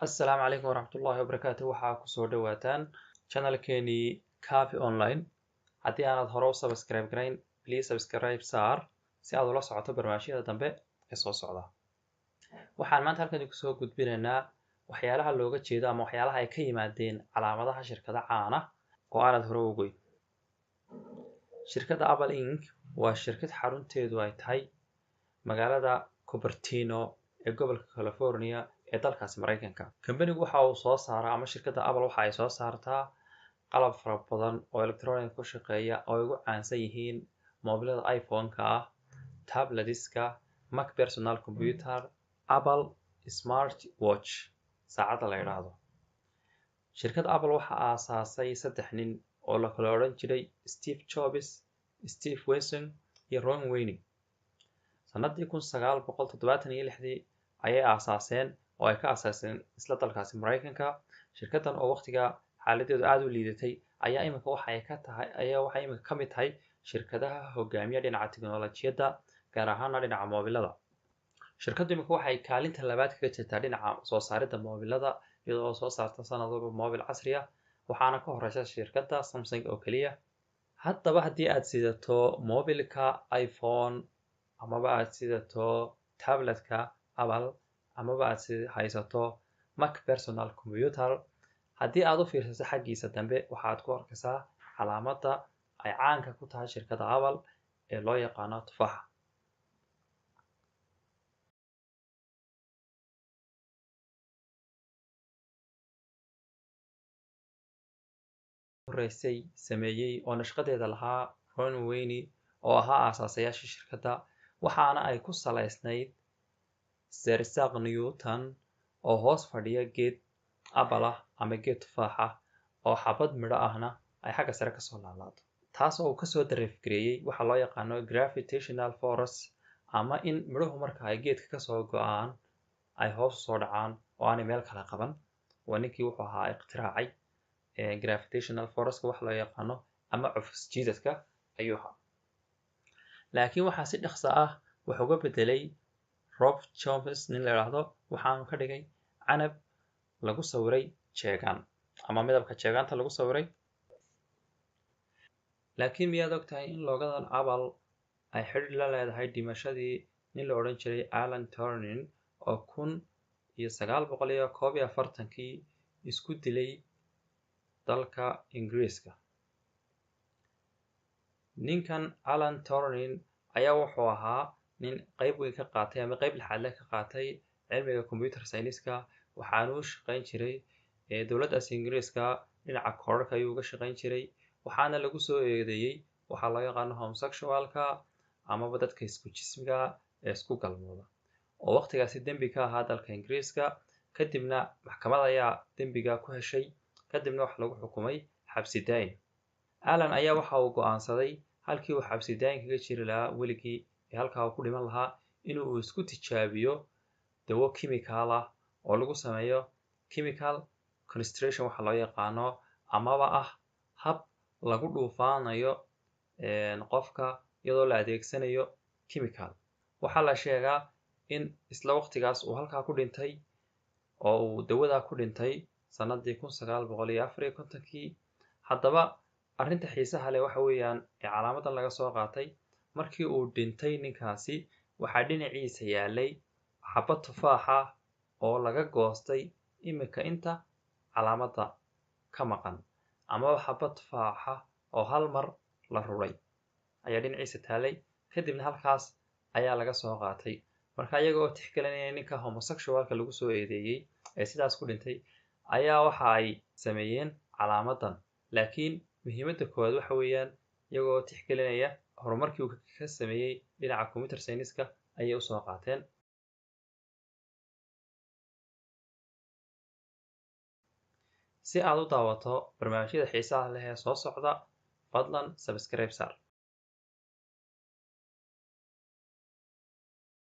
Assalaamu calaykum waraxmatullaahi wabarakaatu. Waxaa kusoo dhawaataan channelkeenii Kaafi Online. Haddii aanad hore u subscribe garayn, please subscribe saar si aad ula socoto barnaamijyada dambe ee soo socda. Waxaan maanta halkan kusoo gudbinaynaa waxyaalaha looga jeedo ama waxyaalaha ay ka yimaadeen calaamadaha shirkada caan ah oo aanad hore u ogeyn. Shirkadda Apple Inc. waa shirkad xarunteedu ay tahay magaalada Cupertino ee gobolka California ee dalkaasi Mareykanka. Kambanigu waxa uu soo saaraa ama shirkadda Apple waxa ay soo saartaa qalab fara badan oo electronic ku shaqeeya oo ay ugu caansan yihiin moobilada iPhone-ka ah, tablets-ka, Mac personal computer, Apple Smart Watch, saacadda la yiraahdo. Shirkadda Apple waxa aasaasay 3 nin oo la kala odhan jiray Steve Jobs, Steve Wozniak iyo Ron Wayne. Sanadii 1976 ayay aasaaseen oo ay ka aasaaseen isla dalkaasi Mareykanka. Shirkaddan oo waqtiga xaaladeedu aad u liidatay ayaa imika waxay ka mid tahay shirkadaha hogaamiya dhinaca tiknoolajiyadda, gaar ahaan dhinaca moobilada. Shirkaddu imika waxay kaalinta labaad kaga jirtaa dhinaca soo saaridda moobilada, iyadoo soo saarta sanad walba moobil casri ah, waxaana ka horeysa shirkadda Samsung oo keliya. Haddaba haddii aad sidato moobilka iPhone amaba aad sidato tabletka Apple amaba aad haysato Mac personal computer, haddii aad u fiirsato xaggiisa dambe waxaad ku arkaysaa calaamadda ay caanka ku tahay shirkadda Apple ee loo yaqaano tufaaxa. Horeysay sameeyey oo nashqadeeda lahaa Ron Wayne oo ahaa aasaasayaasha shirkadda, waxaana ay ku saleysnayd Sir Isaac Newton oo hoos fadhiya geed Apple ah ama geed tufaax ah oo xabad midho ahna ay xagga sare kasoo laalaado, taas oo uu kasoo dareefgareeyey waxa loo yaqaano gravitational force, ama in midhuhu marka ay geedka kasoo go'aan ay hoos usoo dhacaan oo aanay meel kala qaban. waa ninkii wuxuu ahaa ikhtiraacay gravitational force wax loo yaqaano ama cufis jiidadka ayuu ahaa. Laakiin waxaa si dhaqso ah wax uga bedelay Rob Jobs nin la yiraahdo, waxaanu ka dhigay canab lagu sawiray jeegaan ama midabka jeegaanta lagu sawiray. Laakiin miyaad ogtahay in loogadan Apple ay xidhiidh la leedahay dhimashadii nin la odhan jiray Alan Turing oo 1941 isku dilay dalka Ingiriiska. Ninkan Alan Turing ayaa wuxuu ahaa nin qayb weyn ka qaatay ama qayb lixaad leh ka qaatay cilmiga computer science-ka, waxaanu u shaqayn jiray dowladdaas Ingiriiska dhinaca koodhadhka ayuu uga shaqayn jiray, waxaana lagu soo eedeeyey waxaa loo yaqaano homosexualka amaba dadka isku jismiga ee isku galmooda, oo waqtigaasi dembi ka ahaa dalka Ingiriiska. Kadibna maxkamad ayaa dembiga ku heshay, kadibna waxa lagu xukumay xabsi daa'im. Alan ayaa waxa uu go'aansaday halkii uu xabsi daa'im kaga jiri lahaa weligii ee halkaa uu ku dhiman lahaa inuu isku tijaabiyo dawo chemical ah oo lagu sameeyo chemical castration waxa loo yaqaano, amaba ah hab lagu dhuufaanayo qofka iyadoo la adeegsanayo chemical. Waxaa la sheegaa in isla waqtigaas uu halkaa ku dhintay oo uu dawadaa ku dhintay sanadii 1954. Haddaba arrinta xiisaha leh waxa weeyaan ee calaamadan laga soo qaatay, markii uu dhintay ninkaasi waxaa dhinaciisa yaalay xabad tufaaxa oo laga goostay imika inta calaamadda ka maqan, amaba xabad tufaaxa oo hal mar la ruray ayaa dhinaciisa taalay, kadibna halkaas ayaa laga soo qaatay. Marka iyaga oo tixgelinaya ninka homosexualka lagu soo eedeeyey ee sidaas ku dhintay ayaa waxa ay sameeyeen calaamadan. Laakiin muhiimadda koowaad waxa weeyaan iyagoo tixgelinaya horumarkii uu ka sameeyey dhinaca computer science-ka ayay u soo qaateen. Si aad u daawato barnaamijyada xiisaha leh ee soo socda, fadlan subscribe saar.